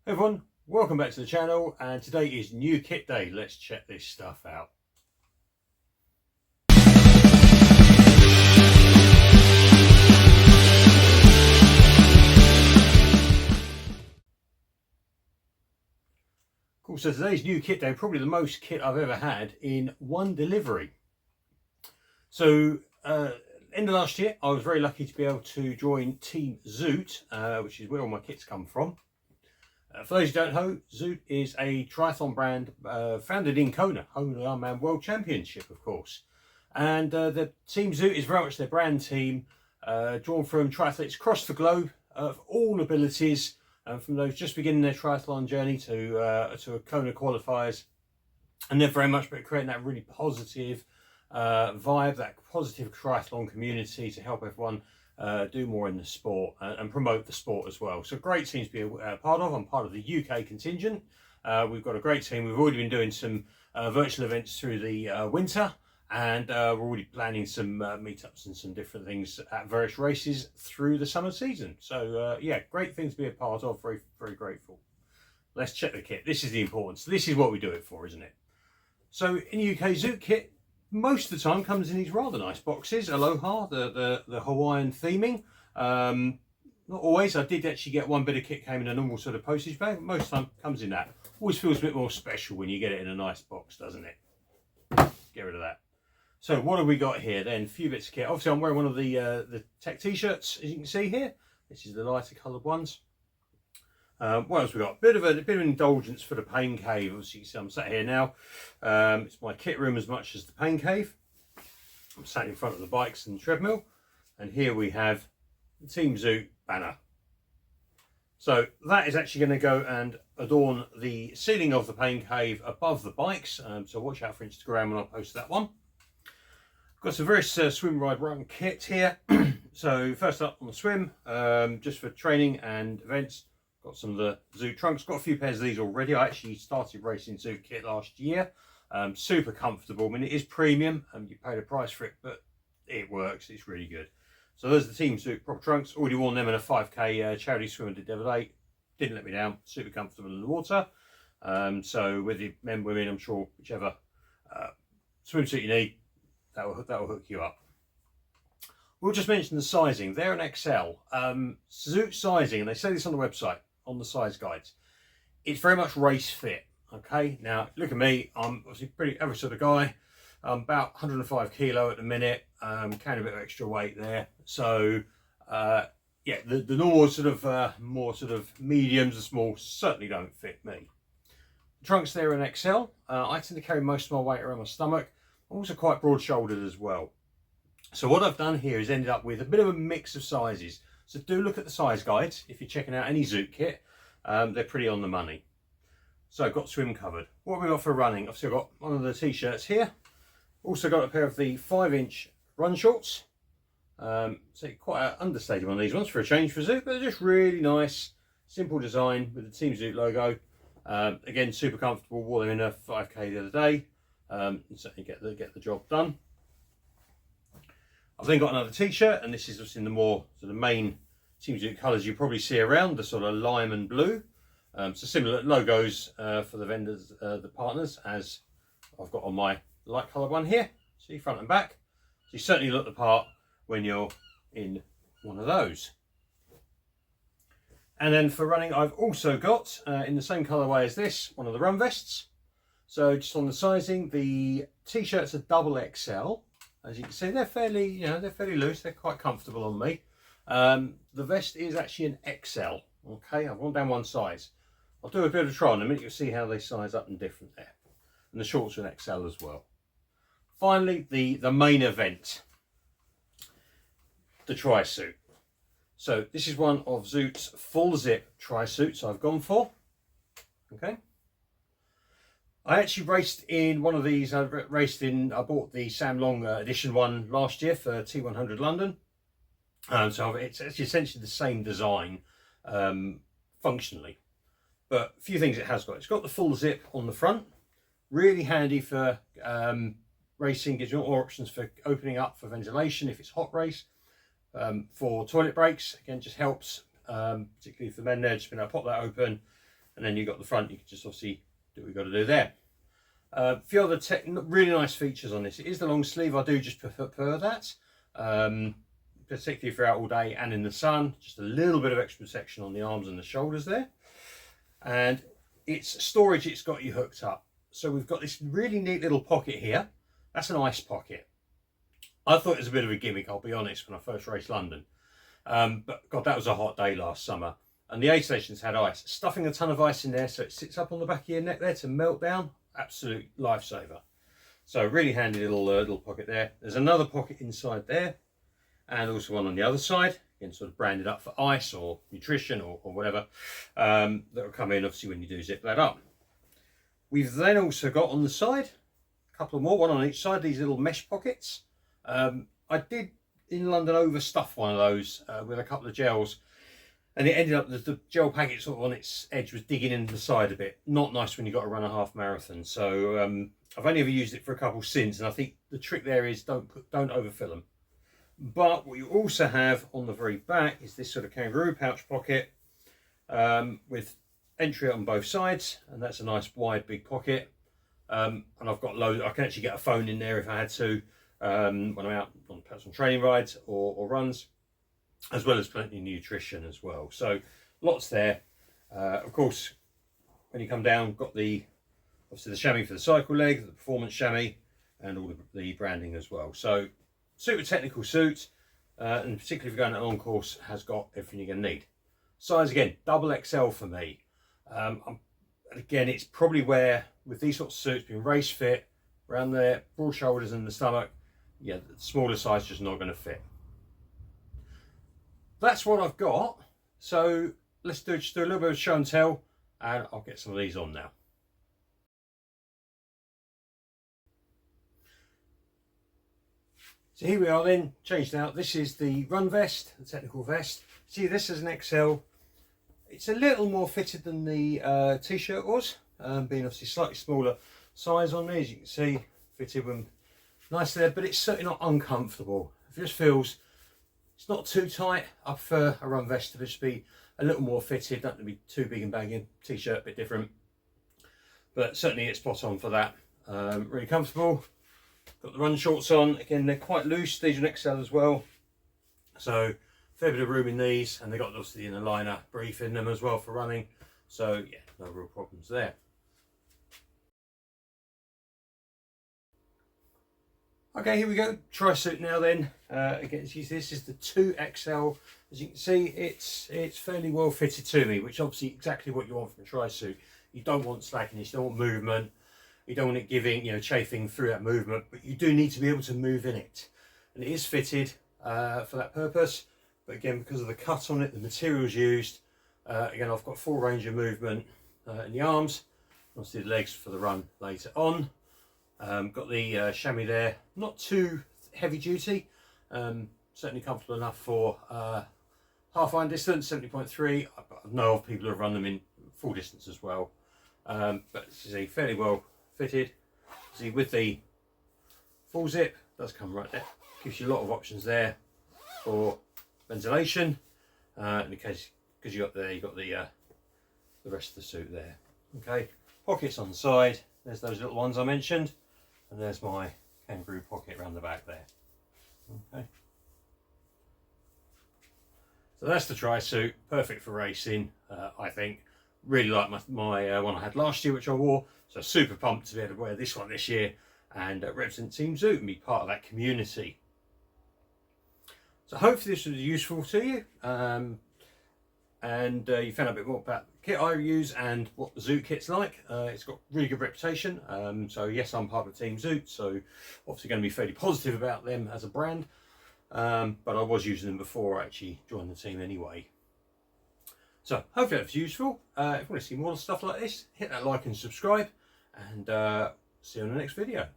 Hey everyone, welcome back to the channel, and today is new kit day. Let's check this stuff out. Cool, so today's new kit day, probably the most kit I've ever had in one delivery. So end of last year I was very lucky to be able to join Team Zoot, which is where all my kits come from. For those who don't know, Zoot is a triathlon brand founded in Kona, home of the Ironman World Championship, of course. And the Team Zoot is very much their brand team, drawn from triathletes across the globe of all abilities, from those just beginning their triathlon journey to Kona qualifiers. And they're very much about creating that really positive vibe, that positive triathlon community to help everyone do more in the sport and promote the sport as well. So great team to be a part of. I'm part of the UK contingent. We've got a great team. We've already been doing some virtual events through the winter, and we're already planning some meetups and some different things at various races through the summer season. So yeah, great thing to be a part of. Very, very grateful. Let's check the kit. This is the importance. This is what we do it for, isn't it? So in the UK Zoot kit, most of the time comes in these rather nice boxes. Aloha, the Hawaiian theming. Not always. I did actually get one bit of kit came in a normal sort of postage bag. Most of the time comes in that. Always feels a bit more special when you get it in a nice box, doesn't it? Get rid of that. So what have we got here then? A few bits of kit. Obviously I'm wearing one of the tech t-shirts, as you can see here. This is the lighter coloured ones. What else we got? A bit of an indulgence for the pain cave. Obviously, you can see I'm sat here now. It's my kit room as much as the pain cave. I'm sat in front of the bikes and treadmill, and here we have the Team Zoot banner. So that is actually going to go and adorn the ceiling of the pain cave above the bikes. So watch out for Instagram when I post that one. Got some various swim, ride, run kit here. So first up on the swim, just for training and events. Got some of the Zoot trunks. Got a few pairs of these already. I actually started racing Zoot kit last year. Super comfortable. I mean, it is premium. You paid a price for it, but it works. It's really good. So those are the Team Zoot proper trunks. Already worn them in a 5K charity swim I did the other day. Didn't let me down. Super comfortable in the water. So whether you men, women, I'm sure whichever swimsuit you need, that will hook you up. We'll just mention the sizing. They're an XL. Zoot sizing, and they say this on the website, on the size guides. It's very much race fit. Okay, now look at me. I'm obviously pretty average sort of guy. I'm about 105 kilo at the minute. Carrying a bit of extra weight there. So yeah, the normal sort of more sort of mediums and small certainly don't fit me. The trunks there are an XL. I tend to carry most of my weight around my stomach. I'm also quite broad shouldered as well. So what I've done here is ended up with a bit of a mix of sizes. So do look at the size guides if you're checking out any Zoot kit. They're pretty on the money. So I've got swim covered. What have we got for running? Obviously I've got one of the t-shirts here. Also got a pair of the 5-inch run shorts. So quite an understated one of these ones for a change for Zoot, but they're just really nice, simple design with the Team Zoot logo. Again, super comfortable. Wore them in a 5K the other day. And certainly get the job done. I've then got another t-shirt, and this is just in the more sort of main Team Zoot colours you probably see around, the sort of lime and blue. So similar logos for the vendors, the partners, as I've got on my light coloured one here. See, front and back. So you certainly look the part when you're in one of those. And then for running, I've also got, in the same colourway as this, one of the run vests. So just on the sizing, the t-shirts are double XL. As you can see, they're fairly, they're fairly loose. They're quite comfortable on me. The vest is actually an XL. Okay, I've gone down one size. I'll do a bit of a try in a minute. You'll see how they size up and different there. And the shorts are an XL as well. Finally, the main event, the tri-suit. So this is one of Zoot's full zip tri-suits I've gone for. Okay. I actually raced in one of these. I bought the Sam Long edition one last year for T100 London. So it's actually essentially the same design functionally. But a few things it has got. It's got the full zip on the front. Really handy for racing. Gives you more options for opening up for ventilation if it's hot race. For toilet breaks, again, just helps, particularly for men there, just being able to pop that open. and then you've got the front, you can just obviously do what you've got to do there. A few other really nice features on this. It is the long sleeve. I do just prefer that, particularly if you're out all day and in the sun. Just a little bit of extra protection on the arms and the shoulders there. And it's storage, it's got you hooked up. So we've got this really neat little pocket here. That's an ice pocket. I thought it was a bit of a gimmick, I'll be honest, when I first raced London. But God, that was a hot day last summer. And the aid stations had ice. Stuffing a ton of ice in there so it sits up on the back of your neck there to melt down. Absolute lifesaver. So really handy little pocket there. There's another pocket inside there, and also one on the other side, again sort of branded up for ice or nutrition or whatever, that will come in obviously when you do zip that up. We've then also got on the side a couple more, one on each side, these little mesh pockets. I did in London overstuff one of those with a couple of gels, and it ended up that the gel packet sort of on its edge was digging into the side a bit. Not nice when you've got to run a half marathon. So I've only ever used it for a couple since, and I think the trick there is don't overfill them. But what you also have on the very back is this sort of kangaroo pouch pocket with entry on both sides, and that's a nice wide big pocket. And I've got loads. I can actually get a phone in there if I had to when I'm out on perhaps on training rides or runs, as well as plenty of nutrition as well. So lots there. Of course, when you come down, got obviously the chamois for the cycle leg, the performance chamois, and all the branding as well. So super technical suit, and particularly if you're going on a long course, has got everything you're going to need. Size again, double XL for me. Again, it's probably where with these sorts of suits, being race fit, around there, broad shoulders and the stomach, yeah, the smaller size just not going to fit. That's what I've got. So let's just do a little bit of show and tell, and I'll get some of these on now. So here we are then, changed out. This is the run vest, the technical vest. See, this is an XL. It's a little more fitted than the t-shirt was, being obviously slightly smaller size on me, as you can see, fitted them nice there, but it's certainly not uncomfortable. It just feels, it's not too tight. I prefer a run vest to just be a little more fitted, not to be too big and baggy. T-shirt, a bit different, but certainly it's spot on for that. Really comfortable. Got the run shorts on, again they're quite loose, these are an XL as well, so fair bit of room in these, and they got obviously the inner liner brief in them as well for running, so yeah, no real problems there. Okay, here we go, tri-suit now then. Again, this is the 2XL. As you can see, it's fairly well fitted to me, which obviously exactly what you want from a tri-suit. You don't want slackiness, you don't want movement, you don't want it giving, chafing through that movement, but you do need to be able to move in it. And it is fitted for that purpose, but again, because of the cut on it, the materials used, again, I've got full range of movement in the arms, obviously the legs for the run later on. Got the chamois there, not too heavy duty, certainly comfortable enough for half iron distance, 70.3. I know of people who have run them in full distance as well, but this is a fairly well fitted. See, with the full zip, does come right there, gives you a lot of options there for ventilation, in the case, because you've got the rest of the suit there. Okay, pockets on the side, there's those little ones I mentioned, and there's my kangaroo pocket around the back there. Okay, so that's the tri-suit, perfect for racing. I think really like my one I had last year, which I wore, so super pumped to be able to wear this one this year and represent Team Zoot and be part of that community. So hopefully this was useful to you, and you found out a bit more about the kit I use and what the Zoot kit's like. It's got really good reputation, so yes, I'm part of Team Zoot, so obviously going to be fairly positive about them as a brand, but I was using them before I actually joined the team anyway. So hopefully that's useful. If you want to see more stuff like this, hit that like and subscribe, and see you on the next video.